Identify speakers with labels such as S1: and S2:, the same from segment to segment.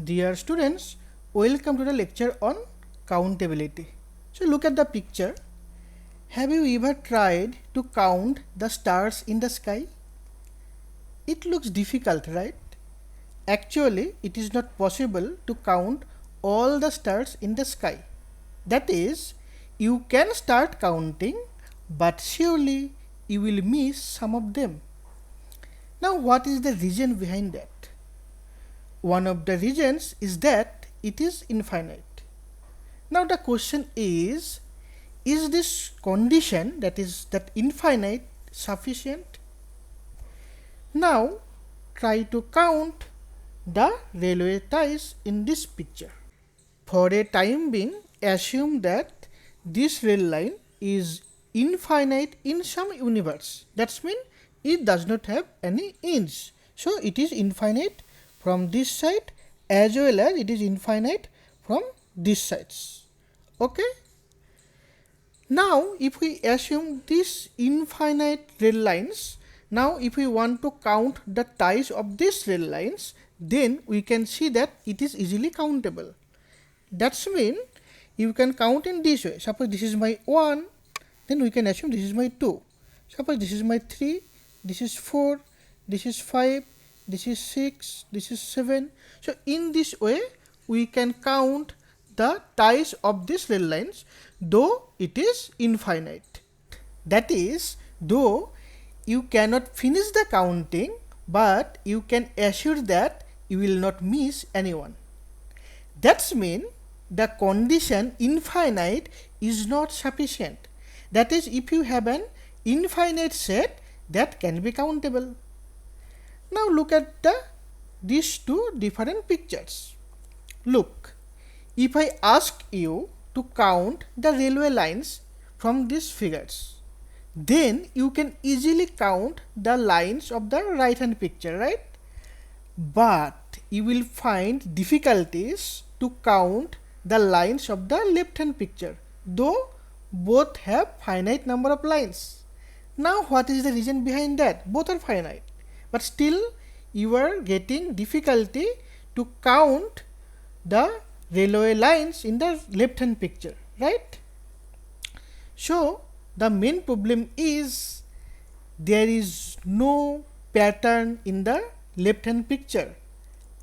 S1: Dear students, welcome to the lecture on countability. So look at the picture. Have you ever tried to count the stars in the sky? It looks difficult, right? Actually, it is not possible to count all the stars in the sky. That is, you can start counting, but surely you will miss some of them. Now, what is the reason behind that? One of the reasons is that it is infinite. Now the question is this condition, that is that infinite, sufficient? Now try to count the railway ties in this picture. For a time being, assume that this rail line is infinite in some universe. That means it does not have any ends. So it is infinite from this side as well as it is infinite from this sides. Okay. Now if we assume these infinite rail lines, now if we want to count the ties of these rail lines, then we can see that it is easily countable. That means you can count in this way. Suppose this is my 1, then we can assume this is my 2. Suppose this is my 3, this is 4, this is 5, this is 6, this is 7. So in this way we can count the ties of these rail lines, though it is infinite. That is, though you cannot finish the counting, but you can assure that you will not miss anyone. That means the condition infinite is not sufficient. That is, if you have an infinite set, that can be countable. Now look at these two different pictures. Look, if I ask you to count the railway lines from these figures, then you can easily count the lines of the right hand picture, right? But you will find difficulties to count the lines of the left hand picture, though both have finite number of lines. Now what is the reason behind that? Both are finite, but still you are getting difficulty to count the railway lines in the left hand picture, right? So the main problem is there is no pattern in the left hand picture,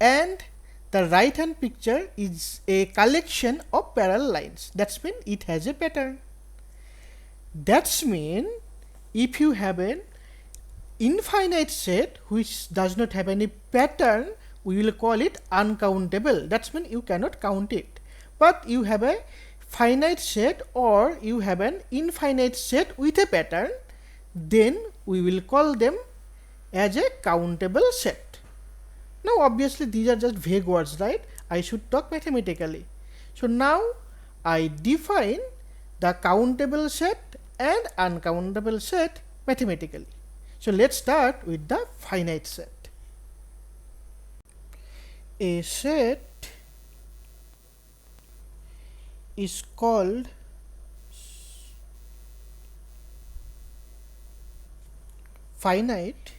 S1: and the right hand picture is a collection of parallel lines. That means it has a pattern. That means if you have an infinite set which does not have any pattern, we will call it uncountable. That means you cannot count it. But you have a finite set or you have an infinite set with a pattern, then we will call them as a countable set. Now obviously these are just vague words, right? I should talk mathematically. So now I define the countable set and uncountable set mathematically. So let's start with the finite set. A set is called finite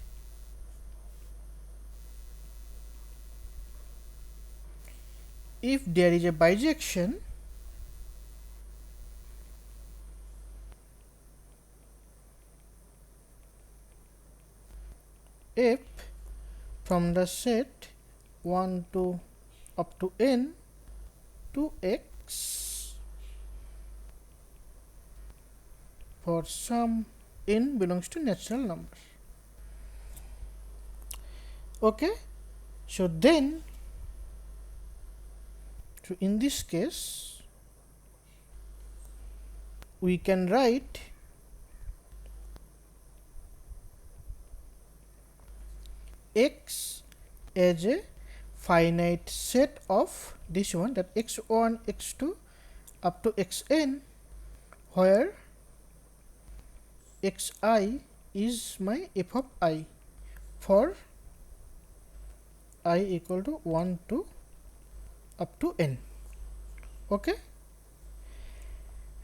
S1: if there is a bijection f from the set 1 to up to n to x for some n belongs to natural numbers. Okay, so then in this case we can write x as a finite set of this one, that x1, x2 up to xn, where xi is my f of I for I equal to 1 to up to n. Okay,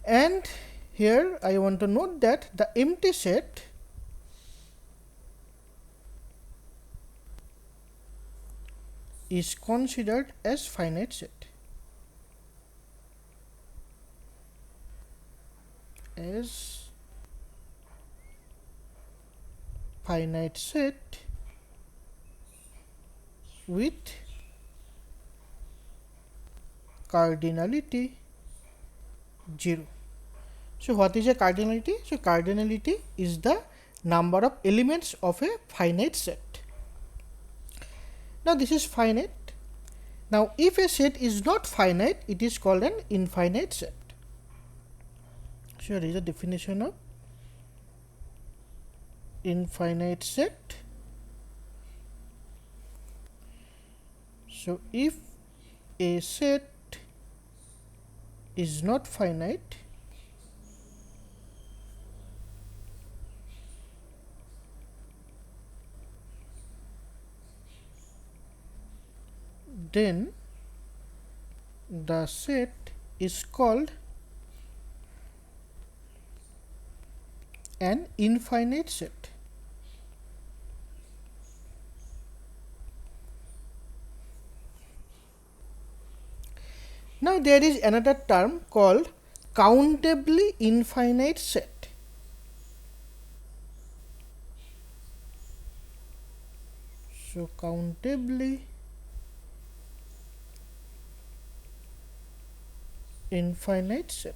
S1: and here I want to note that the empty set is considered as finite set. As finite set with cardinality 0. So what is a cardinality? So cardinality is the number of elements of a finite set. Now this is finite. Now if a set is not finite, it is called an infinite set. So here is a definition of infinite set. So if a set is not finite, then the set is called an infinite set. Now there is another term called countably infinite set. So countably infinite set.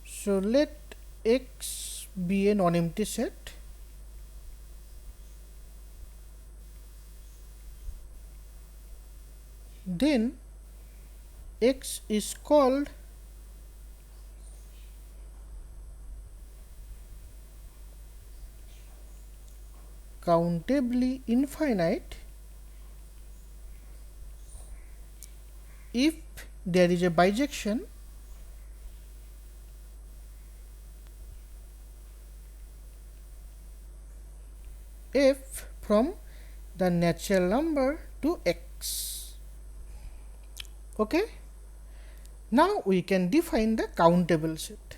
S1: So let X be a non-empty set. Then X is called countably infinite if there is a bijection f from the natural number to x. Okay. Now we can define the countable set.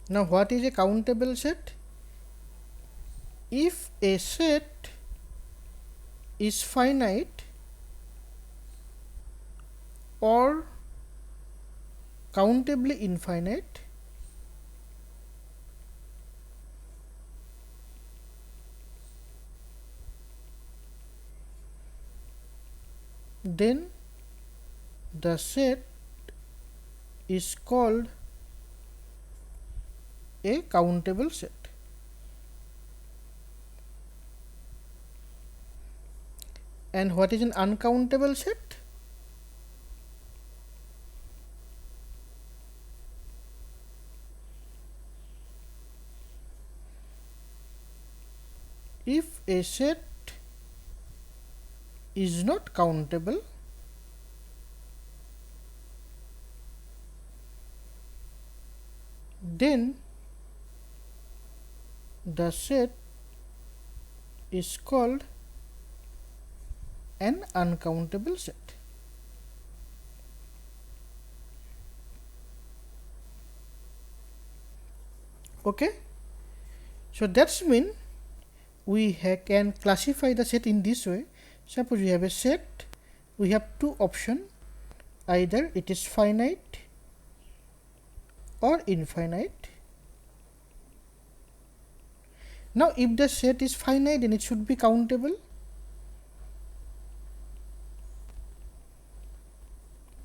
S1: Now what is a countable set? If a set is finite or countably infinite, then the set is called a countable set. And what is an uncountable set? If a set is not countable, then the set is called an uncountable set. Okay. So that's mean we can classify the set in this way. Suppose we have a set, we have two options, either it is finite or infinite. Now if the set is finite, then it should be countable,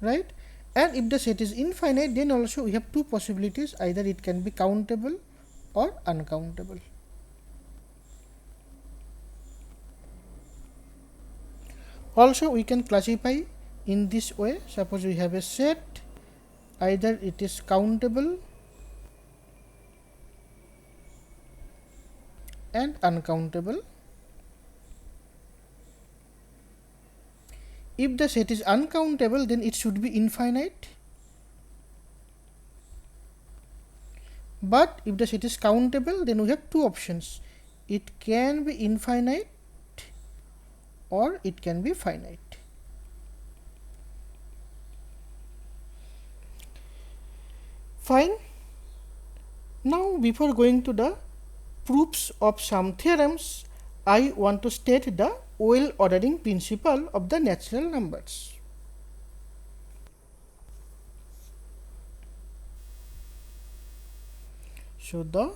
S1: right? And if the set is infinite, then also we have two possibilities, either it can be countable or uncountable. Also we can classify in this way. Suppose we have a set, either it is countable and uncountable. If the set is uncountable, then it should be infinite. But if the set is countable, then we have two options. It can be infinite or it can be finite. Fine. Now before going to the proofs of some theorems, I want to state the well ordering principle of the natural numbers. So the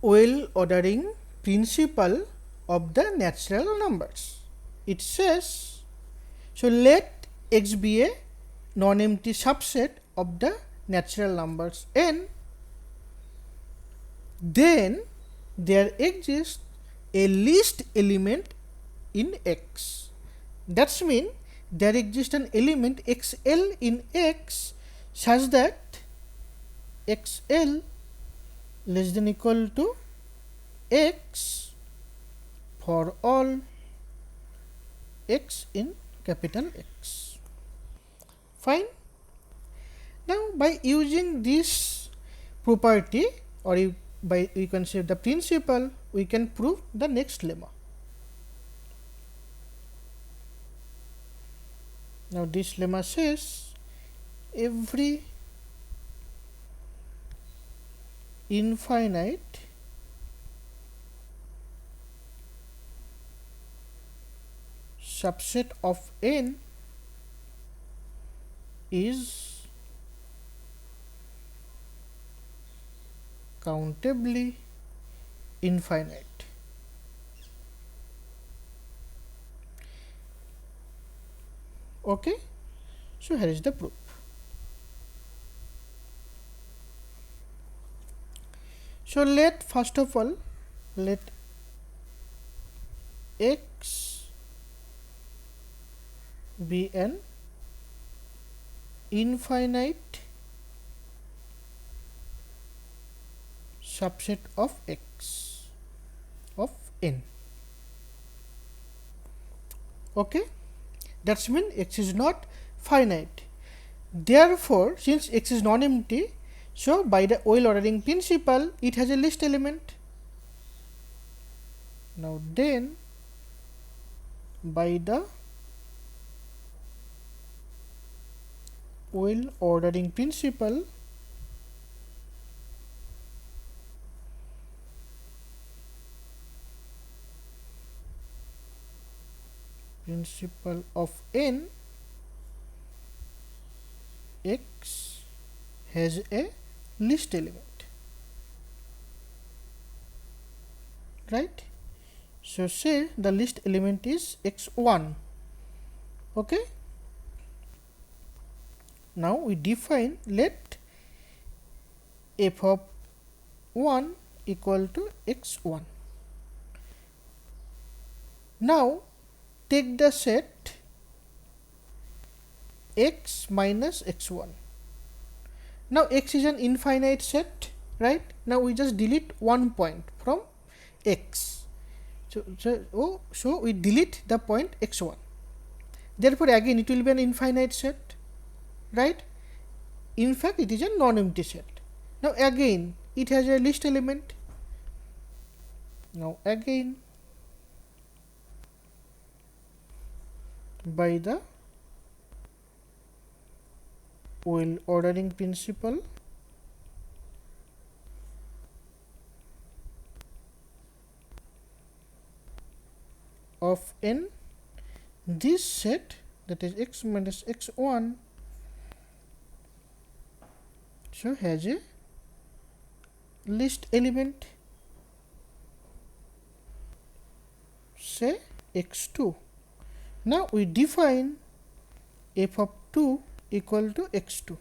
S1: well ordering principle of the natural numbers. It says, so let x be a non-empty subset of the natural numbers n, then there exists a least element in x. That's mean there exists an element xl in x such that xl less than equal to x for all x in capital X. Fine. Now by using this property, or you can say the principle, we can prove the next lemma. Now this lemma says every infinite subset of n is countably infinite. Okay, so here is the proof. So let first of all let x be an infinite subset of x of n. Okay, that's mean x is not finite. Therefore, since x is non-empty, so by the well ordering principle, it has a least element. Now then, by the well ordering principle, of n, x has a least element, right? So say the least element is x1. Okay, now we define let f of 1 equal to x1. Now take the set x minus x1. Now x is an infinite set, right? Now we just delete one point from x. So we delete the point x1. Therefore again it will be an infinite set, right? In fact it is a non-empty set. Now again it has a least element. Now again by the well ordering principle, of n, this set, that is x minus x1, so has a least element, say x2. Now we define f of 2 equal to x2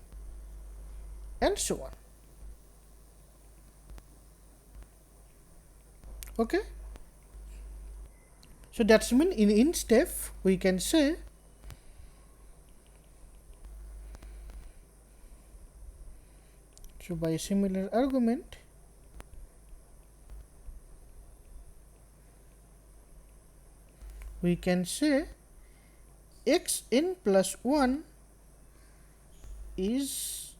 S1: and so on. Okay, so that's mean in step we can say so by similar argument we can say xn plus 1 is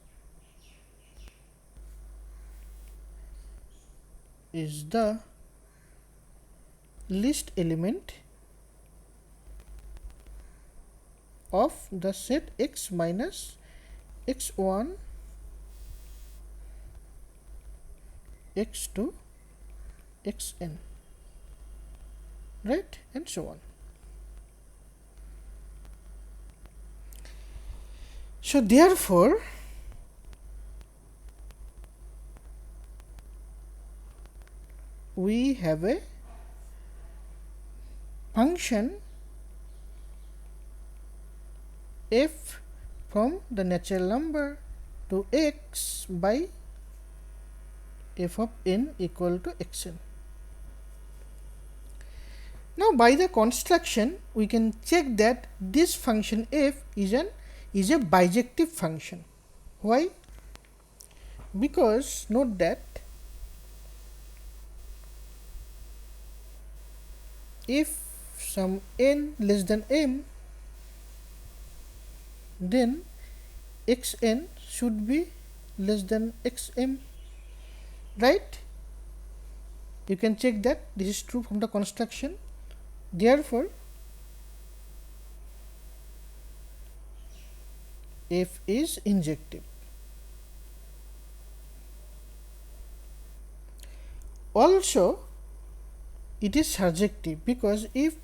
S1: the least element of the set x minus x1 x to xn, right, and so on. So therefore we have a function f from the natural number to x by f of n equal to xn. Now by the construction we can check that this function f is a bijective function. Why? Because note that if some n less than m, then xn should be less than xm, right? You can check that this is true from the construction. Therefore f is injective. Also it is surjective, because if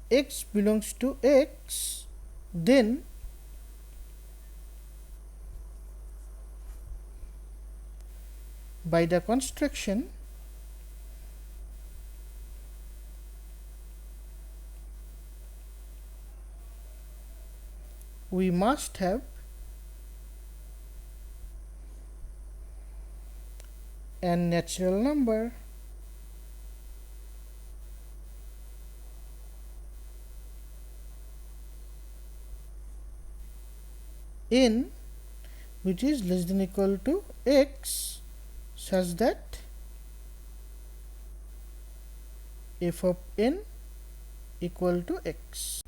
S1: x belongs to x, then by the construction we must have a natural number n which is less than equal to x, such that f of n equal to x.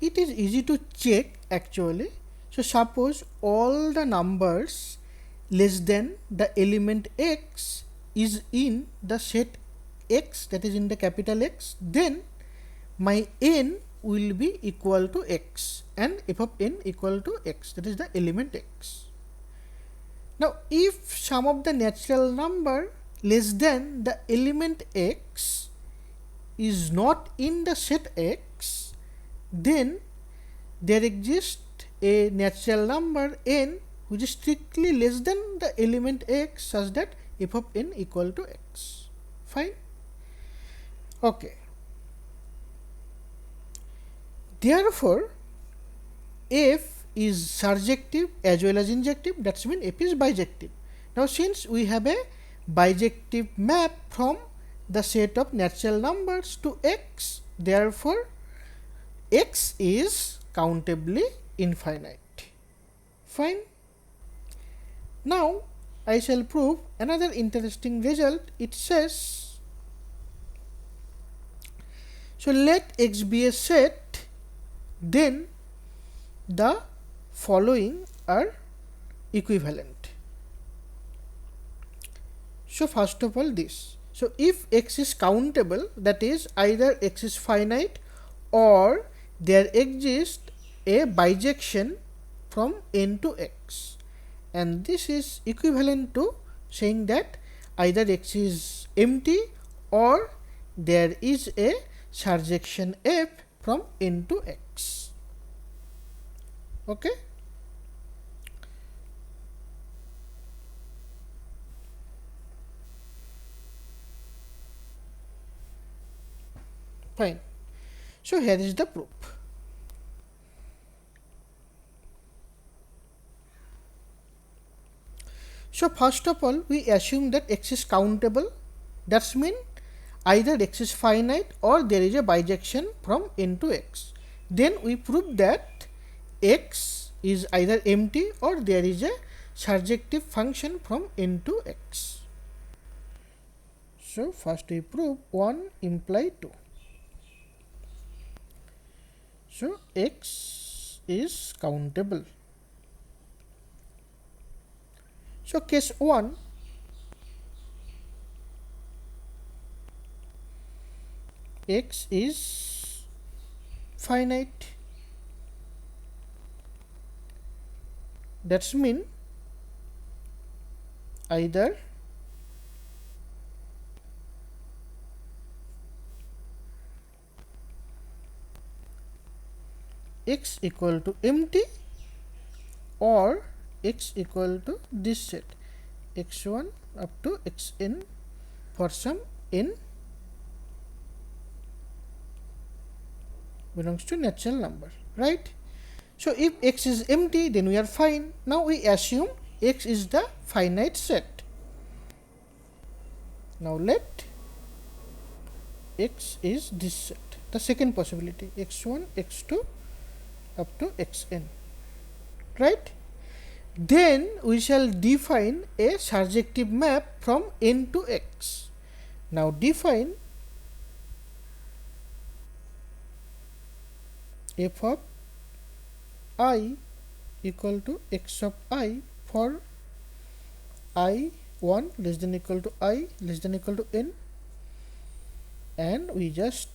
S1: It is easy to check actually. So suppose all the numbers less than the element x is in the set x, that is in the capital X, then my n will be equal to x and f of n equal to x, that is the element x. Now if some of the natural number less than the element x is not in the set x, then there exists a natural number n which is strictly less than the element x, such that f of n equal to x. Fine. Okay. Therefore f is surjective as well as injective, that means f is bijective. Now since we have a bijective map from the set of natural numbers to x, therefore x is countably infinite. Fine. Now I shall prove another interesting result. It says, so let x be a set, then the following are equivalent. So first of all this. So if x is countable, that is either x is finite or there exists a bijection from n to x, and this is equivalent to saying that either x is empty or there is a surjection f from n to x. Okay. Fine. So here is the proof. So first of all we assume that x is countable, that means either x is finite or there is a bijection from n to x. Then we prove that x is either empty or there is a surjective function from n to x. So first we prove 1 imply 2. So x is countable. So case 1, x is finite, that means either x equal to empty or x equal to this set x1 up to xn for some n belongs to natural number, right? So if x is empty, then we are fine. Now we assume x is the finite set. Now let x is this set, the second possibility, x1 x2 up to xn, right? Then we shall define a surjective map from n to x. Now define f of I equal to x of I for I 1 less than equal to I less than equal to n, and we just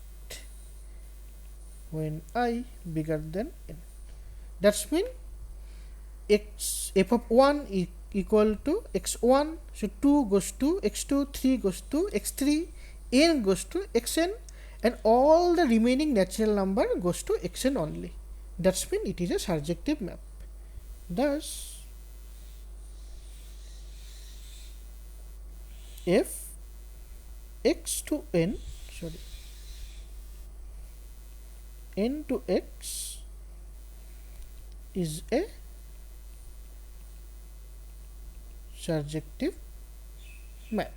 S1: when I bigger than n. That's mean x f of 1 equal to x1, so 2 goes to x2, 3 goes to x3, n goes to xn, and all the remaining natural number goes to xn only. That's mean it is a surjective map. Thus if x to n, n to x is a surjective map,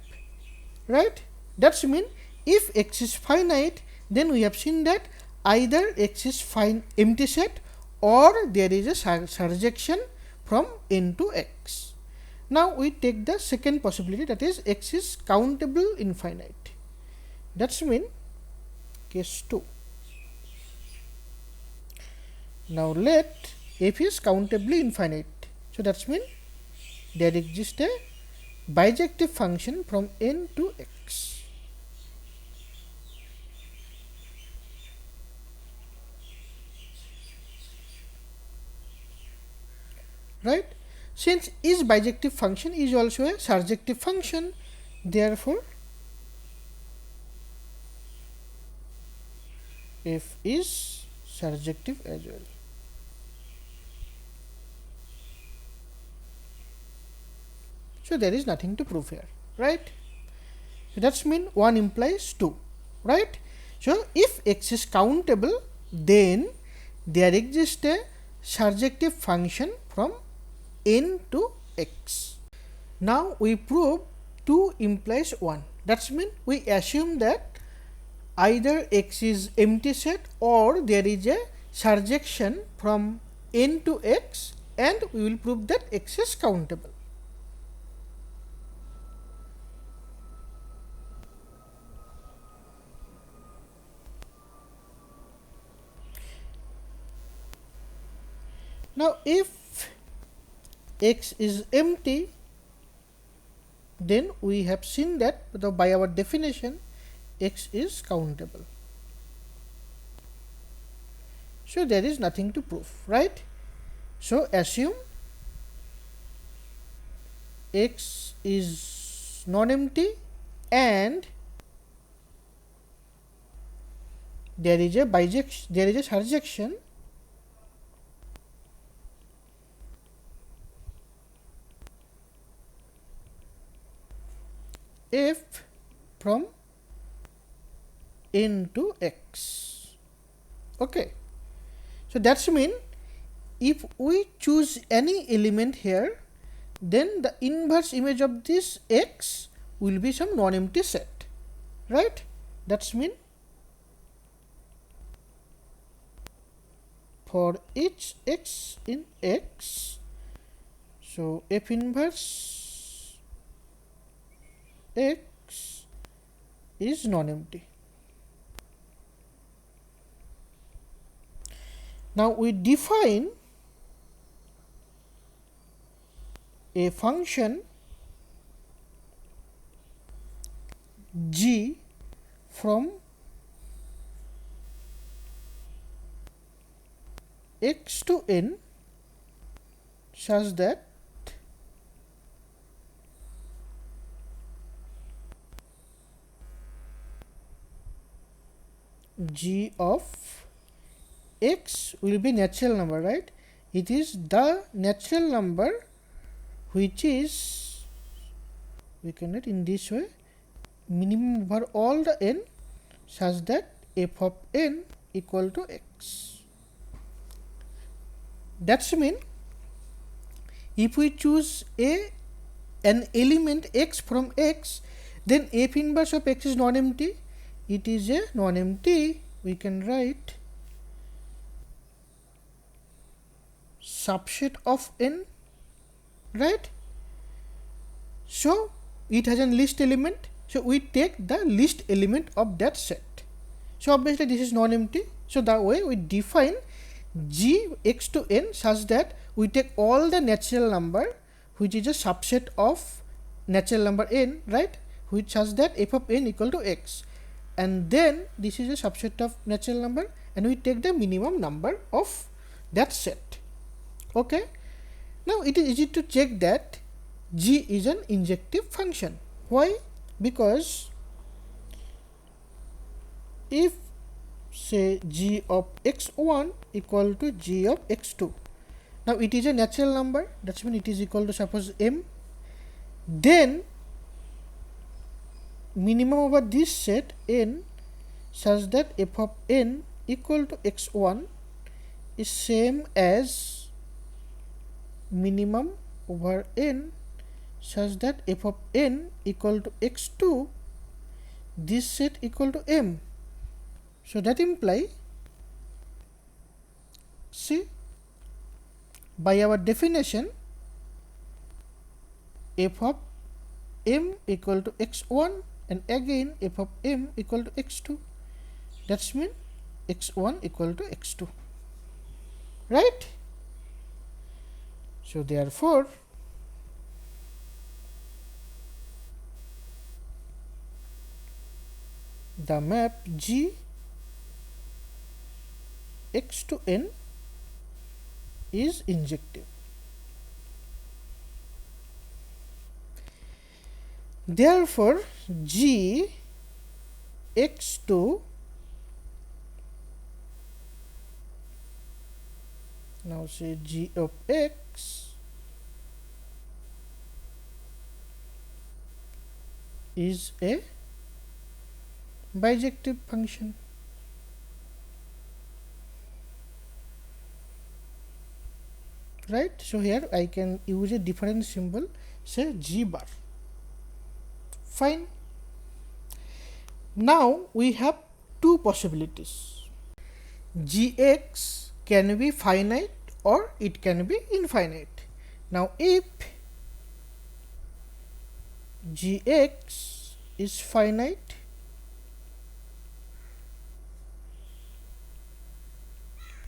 S1: right? That's mean if x is finite, then we have seen that either x is empty set or there is a surjection from n to x. Now we take the second possibility, that is x is countable infinite. That's mean case 2. Now let f is countably infinite. So that's mean there exists a bijective function from n to x. Right? Since is bijective function is also a surjective function, therefore f is surjective as well. So there is nothing to prove here, right? So that's mean 1 implies 2, right? So if x is countable, then there exists a surjective function from n to x. Now we prove 2 implies 1. That's mean we assume that either x is empty set or there is a surjection from n to x, and we will prove that x is countable. Now if x is empty, then we have seen that by our definition x is countable. So there is nothing to prove, right? So assume x is non-empty and there is a surjection f from n to x. Okay, so that's mean if we choose any element here, then the inverse image of this x will be some non-empty set, right? That's mean for each x in x, so f inverse x is non-empty. Now we define a function g from x to n such that g of x will be natural number, right? It is the natural number which is, we can write in this way, minimum over all the n such that f of n equal to x. That's mean if we choose an element x from x, then f inverse of x is non-empty. It is a non-empty, we can write subset of n, right? So it has a least element, so we take the least element of that set. So obviously this is non-empty, so that way we define g x to n such that we take all the natural number which is a subset of natural number n, right, which such that f of n equal to x, and then this is a subset of natural number and we take the minimum number of that set. Okay, now it is easy to check that g is an injective function. Why? Because if say g of x1 equal to g of x2, now it is a natural number, that's mean it is equal to suppose m, then minimum over this set n such that f of n equal to x1 is same as minimum over n such that f of n equal to x2, this set equal to m. So that imply, see, by our definition, f of m equal to x1 and again f of m equal to x2. That's mean x1 equal to x2, right? So therefore the map g x to n is injective. Therefore g x to, now say g of x is a bijective function. Right? So here I can use a different symbol, say g bar. Fine. Now we have two possibilities. Gx can be finite or it can be infinite. Now if Gx is finite,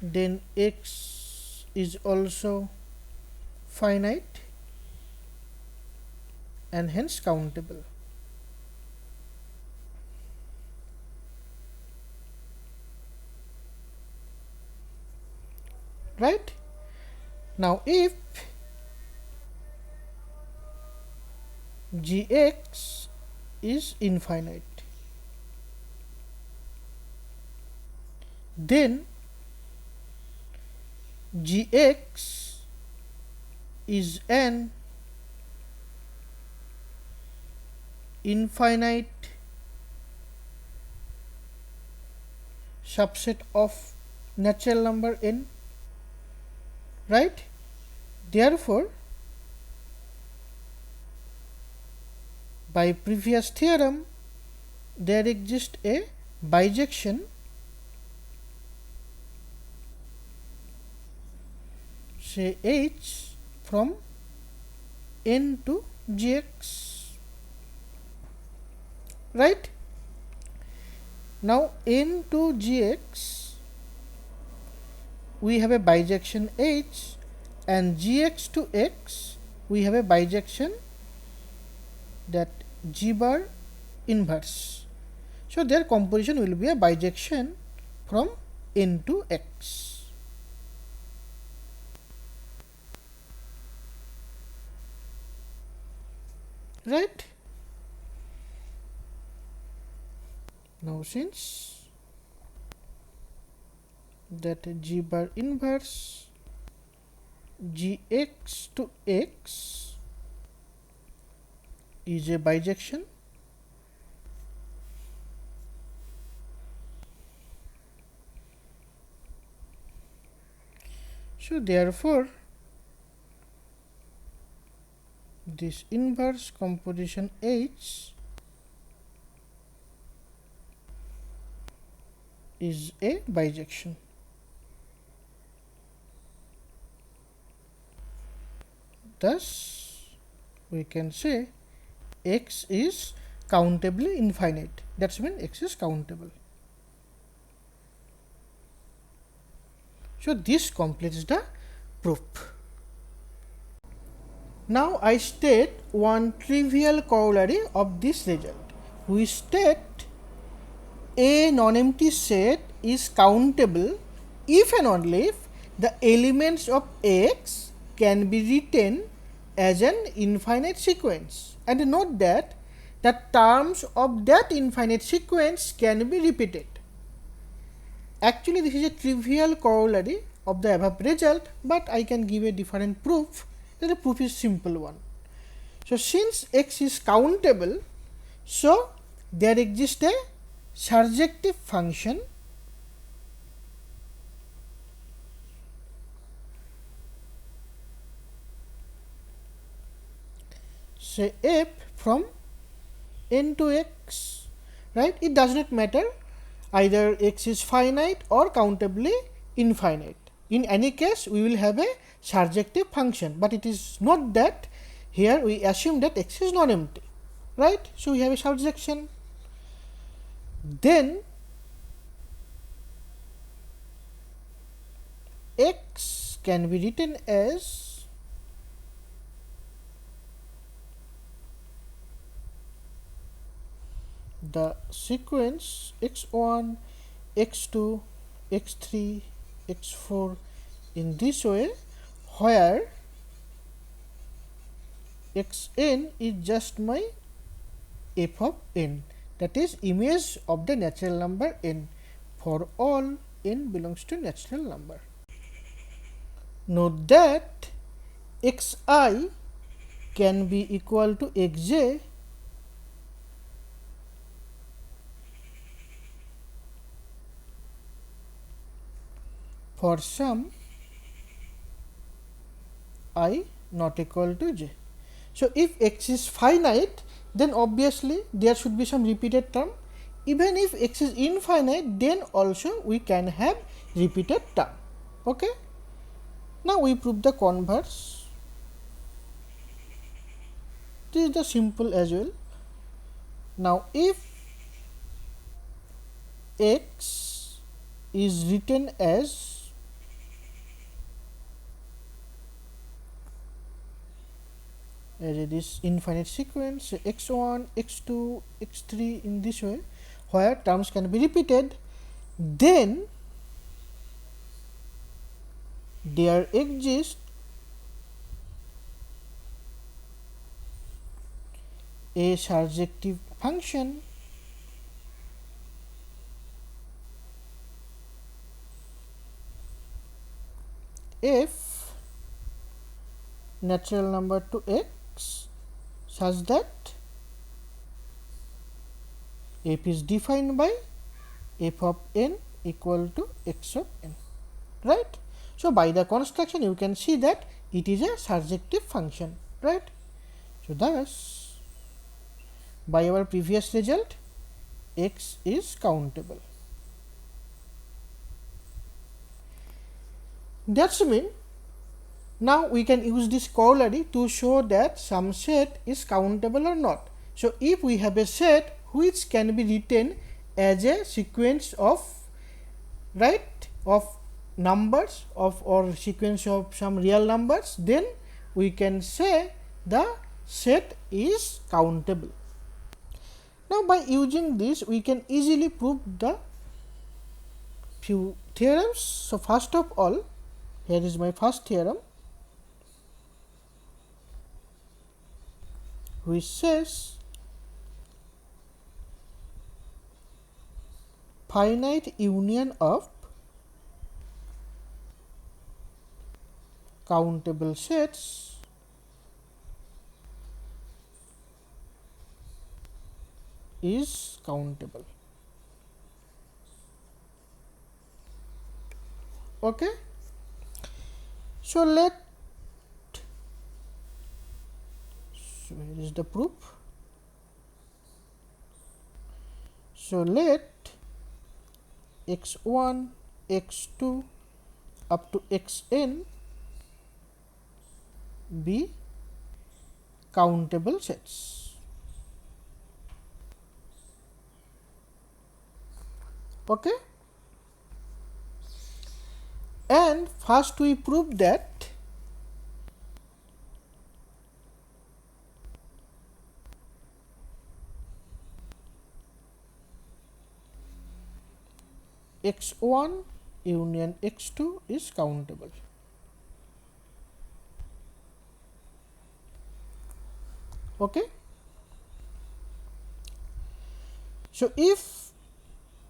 S1: then x is also finite and hence countable. Right? Now if Gx is infinite, then Gx is an infinite subset of natural number n, right? Therefore, by previous theorem, there exists a bijection say h from n to gx, right? Now n to gx we have a bijection h, and gx to x we have a bijection that g bar inverse. So their composition will be a bijection from n to x. Right? Now since that G bar inverse Gx to x is a bijection. So therefore this inverse composition H is a bijection. Thus we can say x is countably infinite. That's when x is countable. So this completes the proof. Now I state one trivial corollary of this result. We state a non-empty set is countable if and only if the elements of x can be written as an infinite sequence. And note that the terms of that infinite sequence can be repeated. Actually, this is a trivial corollary of the above result, but I can give a different proof. The proof is simple one. So since x is countable, so there exists a surjective function say f from n to x, right? It does not matter either x is finite or countably infinite. In any case, we will have a surjective function, but it is not that. Here we assume that x is non-empty, right? So we have a surjection. Then x can be written as the sequence x1, x2, x3, x4 in this way, where xn is just my f of n, that is image of the natural number n for all n belongs to natural number. Note that xi can be equal to xj for some I not equal to j. So if x is finite, then obviously there should be some repeated term. Even if x is infinite, then also we can have repeated term. Okay. Now we prove the converse. This is the simple as well. Now if x is written as this infinite sequence x1, x2, x3 in this way, where terms can be repeated, then there exists a surjective function f natural number to x such that f is defined by f of n equal to x of n, right? So by the construction you can see that it is a surjective function, right? So thus by our previous result x is countable. That's mean now we can use this corollary to show that some set is countable or not. So if we have a set which can be written as a sequence of, right, of numbers of or sequence of some real numbers, then we can say the set is countable. Now by using this we can easily prove the few theorems. So first of all, here is my first theorem, which says finite union of countable sets is countable. Okay. So where is the proof? So let x1, x2 up to xn be countable sets. Okay. And first we prove that x1 union x2 is countable. Okay. So if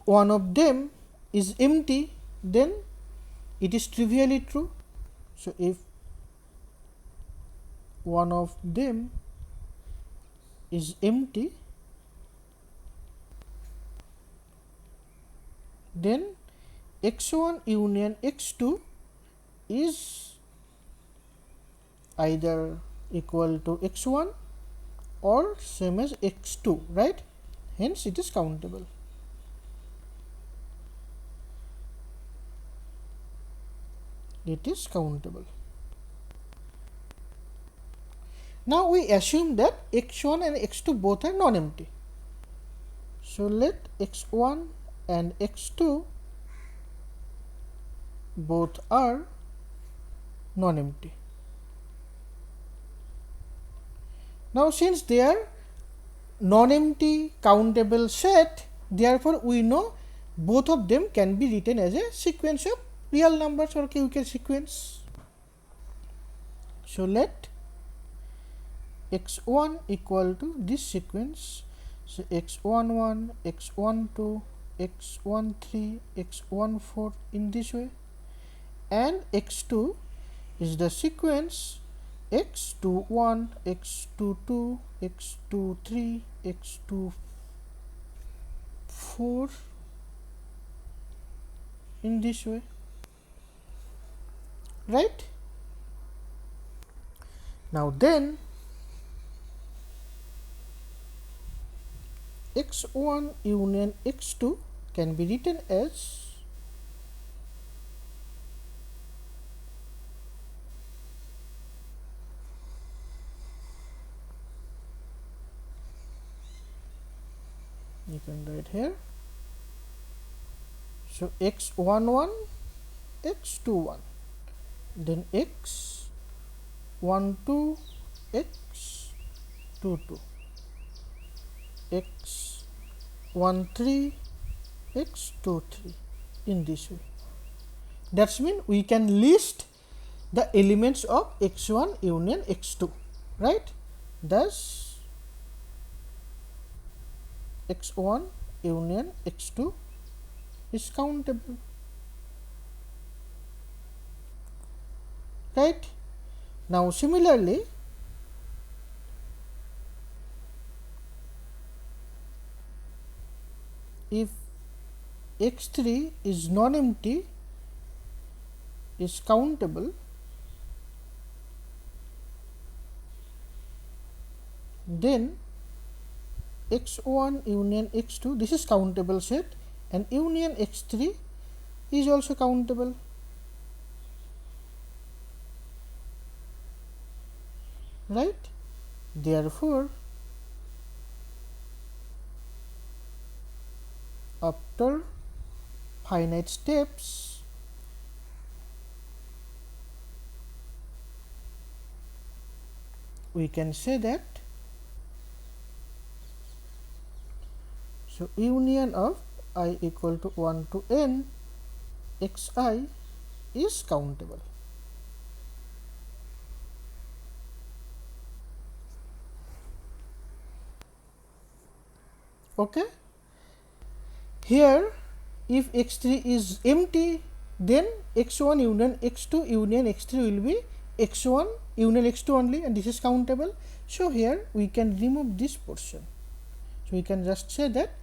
S1: one of them is empty, then it is trivially true. So if one of them is empty, then x1 union x2 is either equal to x1 or same as x2, right? Hence it is countable. It is countable. Now we assume that x1 and x2 both are non-empty. So let x1 and x2 both are non-empty. Now since they are non-empty countable set, therefore we know both of them can be written as a sequence of real numbers or QK sequence. So let x1 equal to this sequence. So x11, x12, x13, x14 in this way, and x2 is the sequence x21, x22, x23, x24 in this way, right? Now then x1 union x2 can be written as you can write here. So x11, x21, then x12, x22, x13, x23 in this way. That's mean we can list the elements of x1 union x2, right? Thus x1 union x2 is countable, right? Now similarly if x3 is non-empty, is countable, then x1 union x2, this is countable set, and union x3 is also countable. Right? Therefore, after finite steps, we can say that so union of I equal to 1 to n xi is countable. Okay. Here if x3 is empty, then x1 union x2 union x3 will be x1 union x2 only, and this is countable. So here we can remove this portion. So we can just say that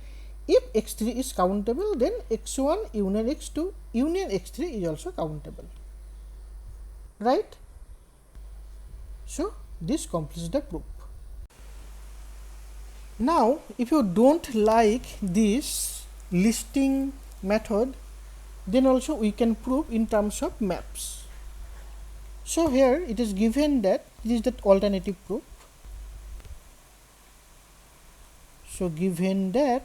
S1: if x3 is countable, then x1 union x2 union x3 is also countable, right? So this completes the proof. Now if you don't like this listing method, then also we can prove in terms of maps. So here it is given that this is the alternative proof. So given that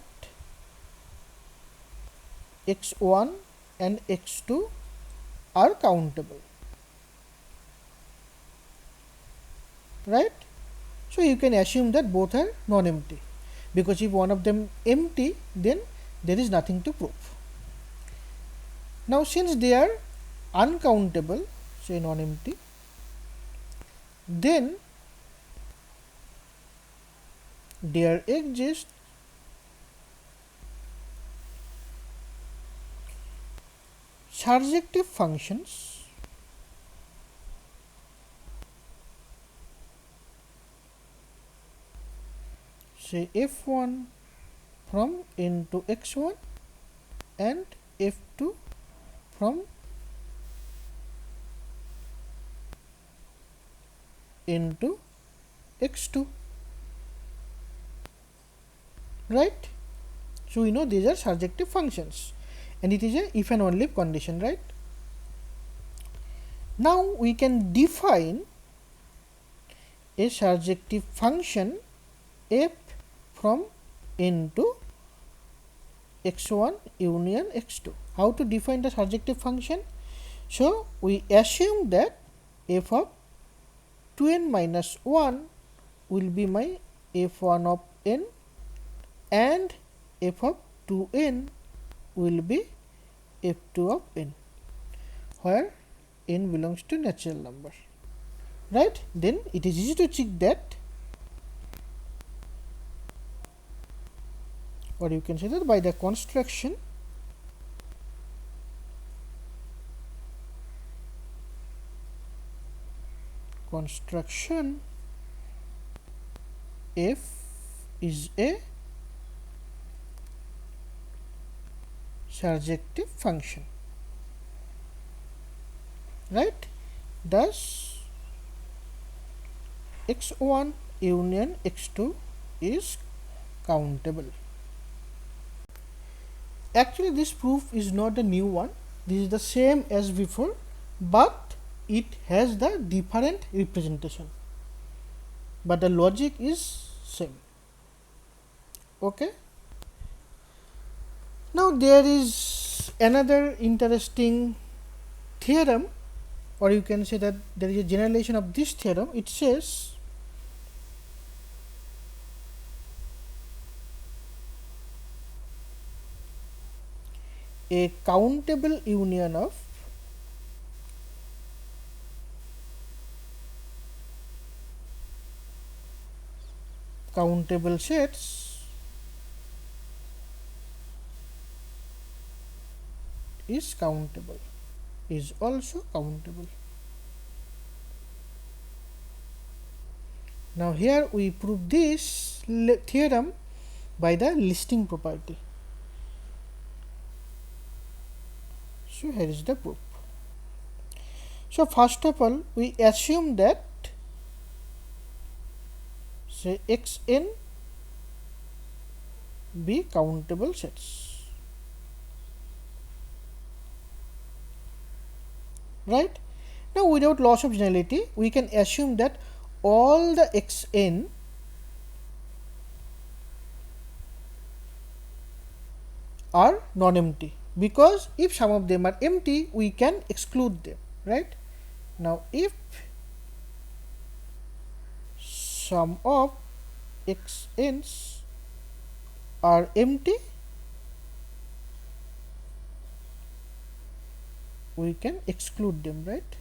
S1: x1 and x2 are countable, right? So you can assume that both are non-empty, because if one of them empty, then there is nothing to prove. Now since they are uncountable, say non-empty, then there exist surjective functions say f1 from n to x1 and f2 from n to x2, right? So we know these are surjective functions, and it is a if and only if condition, right? Now we can define a surjective function f from n to x1 union x2. How to define the surjective function? So we assume that f of 2n minus 1 will be my f1 of n, and f of 2n will be f2 of n, where n belongs to natural number, right? Then it is easy to check that, or you can say that by the construction f is a surjective function, right? Thus x1 union x2 is countable. Actually this proof is not a new one, this is the same as before, but it has the different representation, but the logic is same. Okay. Now there is another interesting theorem, or you can say that there is a generalization of this theorem. It says a countable union of countable sets is countable, is also countable. Now here we prove this theorem by the listing property. So here is the proof. So first of all we assume that say xn be countable sets, right? Now without loss of generality we can assume that all the xn are non-empty, because if some of them are empty we can exclude them, right? Now if some of xn's are empty, we can exclude them, right?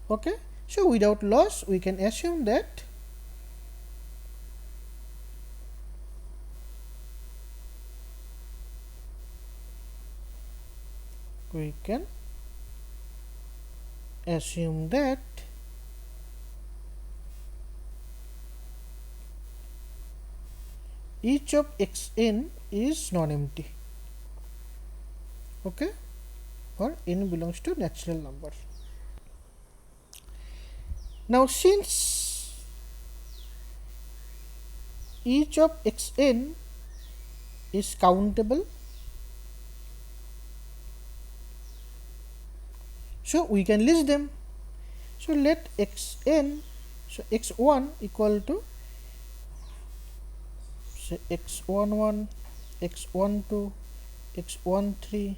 S1: Okay, so without loss we can assume that can assume that each of xn is non-empty. Okay, or n belongs to natural number. Now since each of xn is countable, so we can list them. So let xn, so x1 equal to say x11, x12, x13,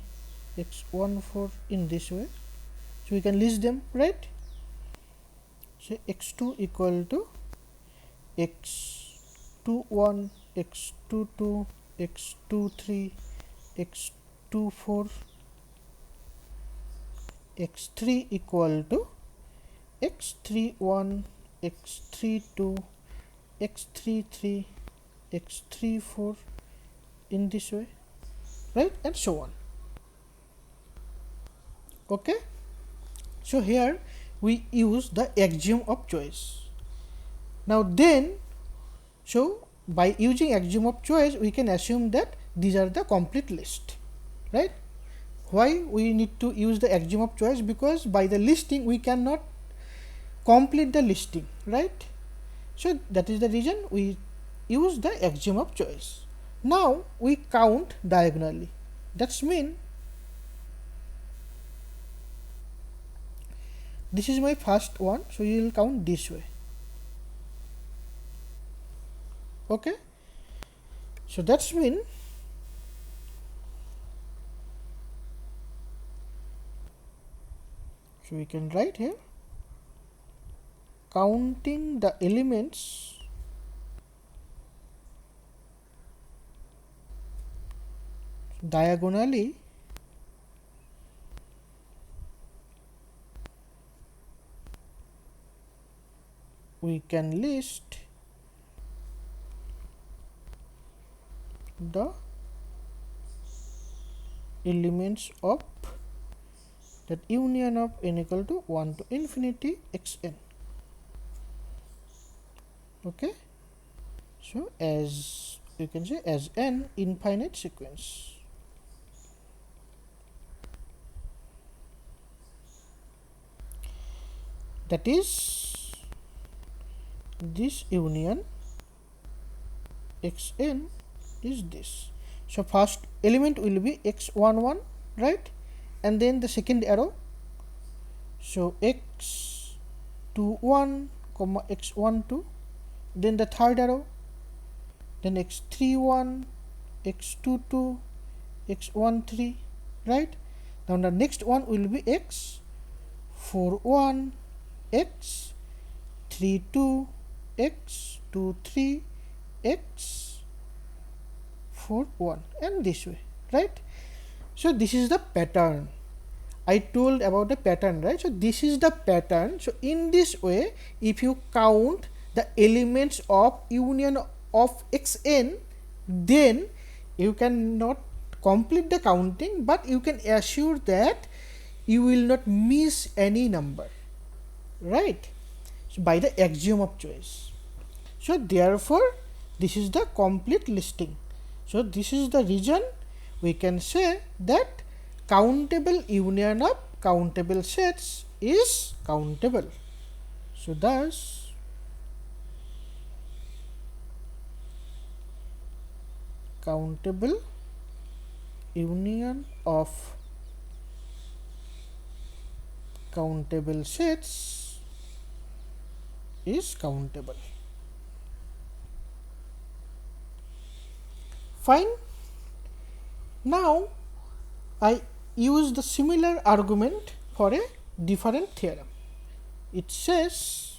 S1: x14 in this way. So we can list them, right? So x2 equal to x21, x22, x23, x24, x3 equal to x31, x32, x33, x34 in this way, right, and so on. Okay, so here we use the axiom of choice. Now then, so by using axiom of choice we can assume that these are the complete list, right? Why we need to use the axiom of choice? Because by the listing we cannot complete the listing, right? So that is the reason we use the axiom of choice. Now we count diagonally. That's mean this is my first one, so you will count this way. Okay, so that's mean so we can write here counting the elements diagonally we can list the elements of that union of n equal to 1 to infinity xn. Okay, so as you can say as n infinite sequence. That is this union xn is this. So first element will be x11, right, and then the second arrow, so x21 comma x12, then the third arrow, then x31, x22, x13, right. Now the next one will be x41, x32, x23, x41 and this way, right. So this is the pattern. I told about the pattern, right? So this is the pattern. So in this way, if you count the elements of union of xn, then you cannot complete the counting, but you can assure that you will not miss any number, right? So by the axiom of choice. So therefore this is the complete listing. So this is the reason we can say that countable union of countable sets is countable. So thus countable union of countable sets is countable. Fine. Now I use the similar argument for a different theorem. It says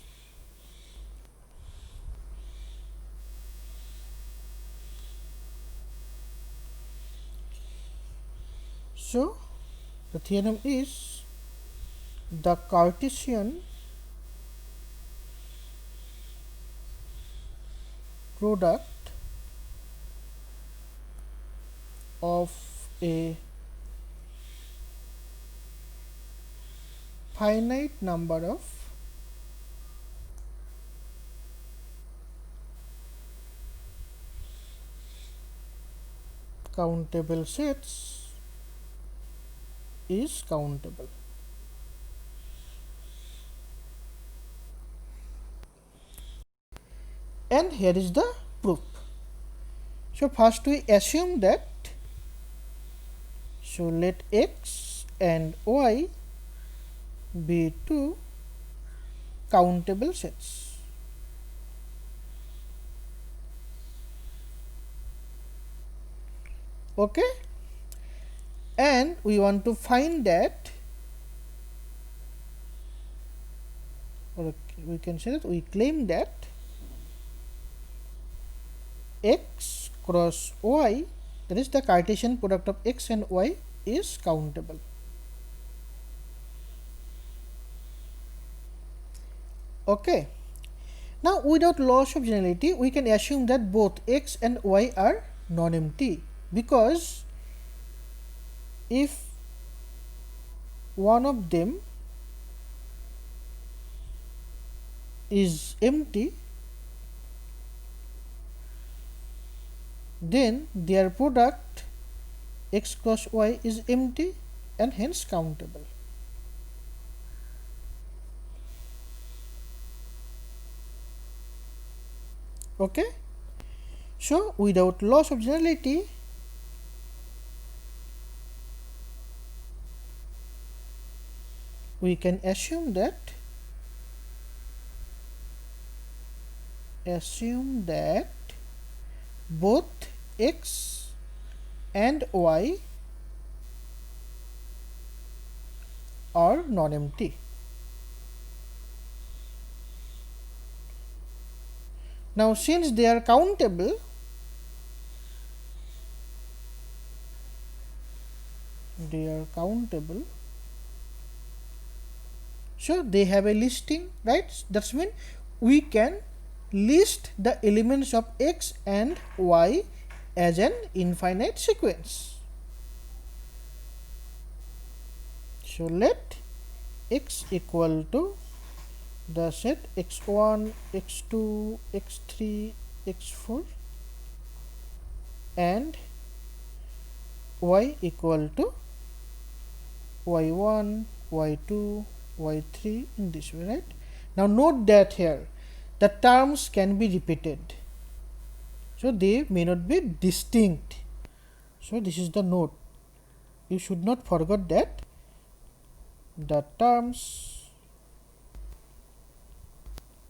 S1: so the theorem is the Cartesian product of a finite number of countable sets is countable. And here is the proof. So first we assume that, so let x and y be two countable sets. Okay, and we want to find that, or we can say that we claim that x cross y, that is the Cartesian product of x and y, is countable. Okay, now without loss of generality we can assume that both x and y are non-empty, because if one of them is empty, then their product x cross y is empty and hence countable. Okay, so without loss of generality we can assume that both x and y are non-empty. Now since they are countable, so they have a listing, right? That's mean we can list the elements of x and y as an infinite sequence. So let x equal to the set x1, x2, x3, x4 and y equal to y1, y2, y3 in this way, right? Now note that here the terms can be repeated, so they may not be distinct. So this is the note. You should not forget that the terms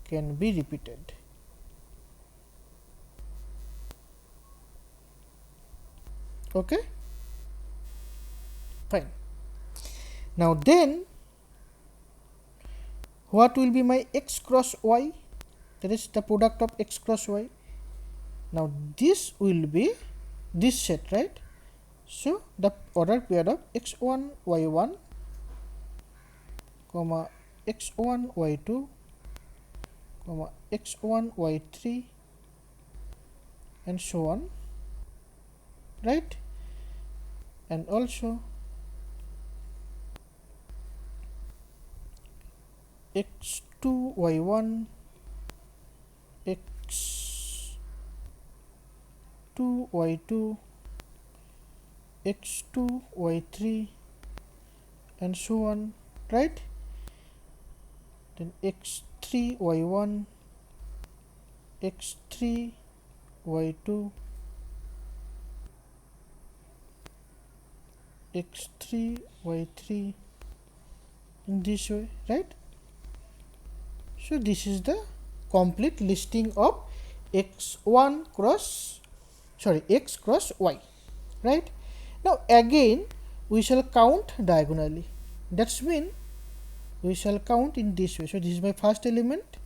S1: can be repeated. Okay, fine. Now then, what will be my x cross y? That is the product of x cross y. Now this will be this set, right? So the order pair of x1 y1 comma x1 y2 comma x1 y3 and so on, right? And also x2 y1 x2 y2 x2 y3 and so on, right? Then x3 y1 x3 y2 x3 y3 in this way, right? So this is the complete listing of x cross y, right? Now again we shall count diagonally. That's mean we shall count in this way. So this is my first element.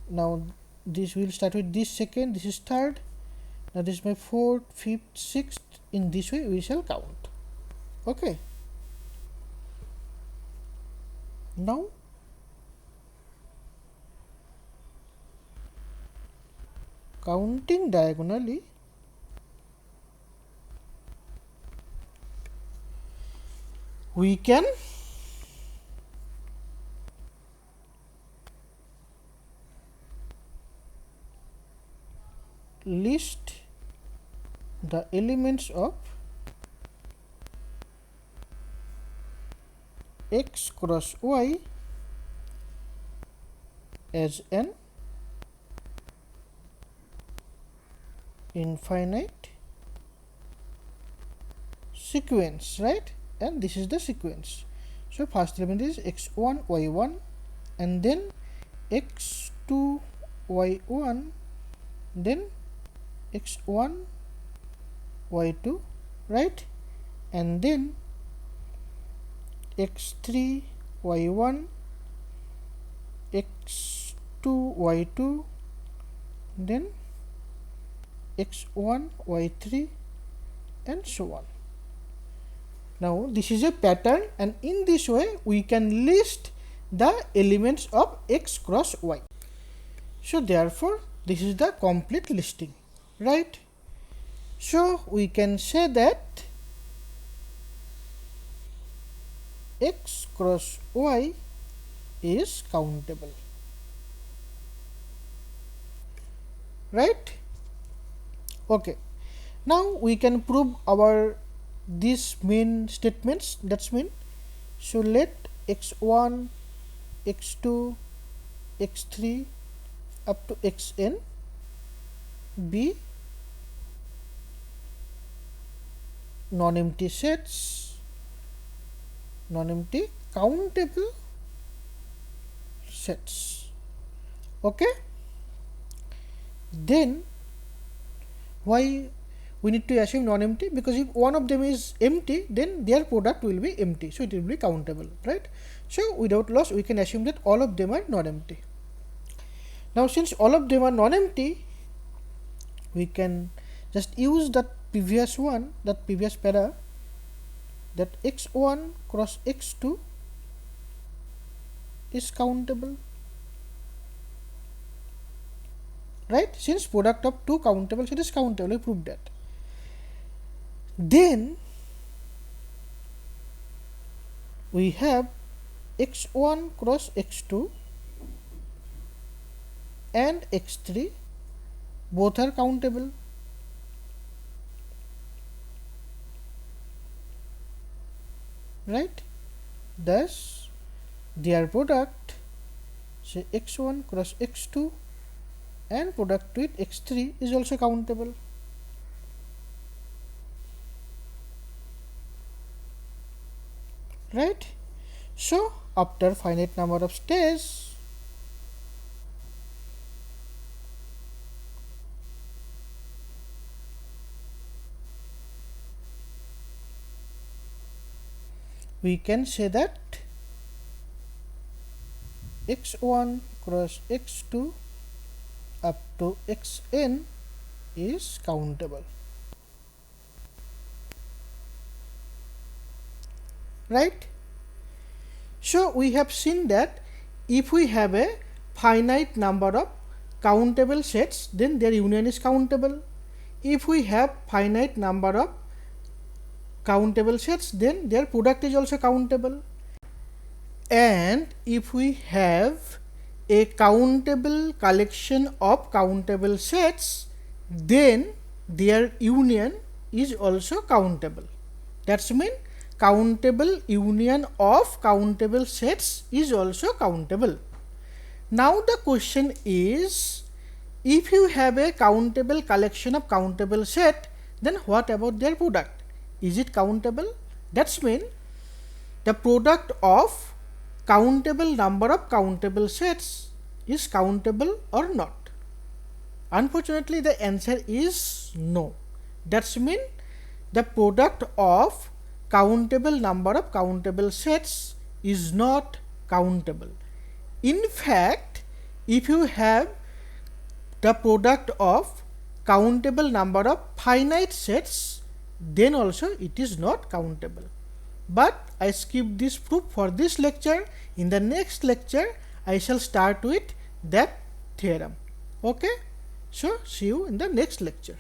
S1: Now this will start with this second, this is third, now this is my fourth, fifth, sixth. In this way we shall count. Okay, now counting diagonally, we can list the elements of x cross y as an infinite sequence, right? And this is the sequence. So first element is x1 y1 and then x2 y1, then x1 y2, right? And then x3 y1, x2 y2, then x1 y3 and so on. Now this is a pattern, and in this way we can list the elements of x cross y. So therefore this is the complete listing, right? So we can say that x cross y is countable, right? Okay, now we can prove our these main statements. That's mean, so let x1, x2, x3 up to xn be non-empty sets, non-empty countable sets. Okay, then why we need to assume non-empty? Because if one of them is empty, then their product will be empty, so it will be countable, right? So without loss we can assume that all of them are non-empty. Now since all of them are non-empty, we can just use that previous one, that previous para, that x1 cross x2 is countable, right? Since product of two countable set is countable, we proved that. Then we have x1 cross x2 and x3 both are countable, right? Thus their product, say x1 cross x2 and product with x3 is also countable. Right? So after finite number of steps, we can say that x1 cross x2 up to xn is countable, right? So we have seen that if we have a finite number of countable sets, then their union is countable. If we have finite number of countable sets, then their product is also countable. And if we have a countable collection of countable sets, then their union is also countable. That's mean countable union of countable sets is also countable. Now the question is, if you have a countable collection of countable set, then what about their product? Is it countable? That's mean the product of countable number of countable sets is countable or not? Unfortunately, the answer is no. That's mean the product of countable number of countable sets is not countable. In fact, if you have the product of countable number of finite sets, then also it is not countable. But I skip this proof for this lecture. In the next lecture, I shall start with that theorem. Okay? So see you in the next lecture.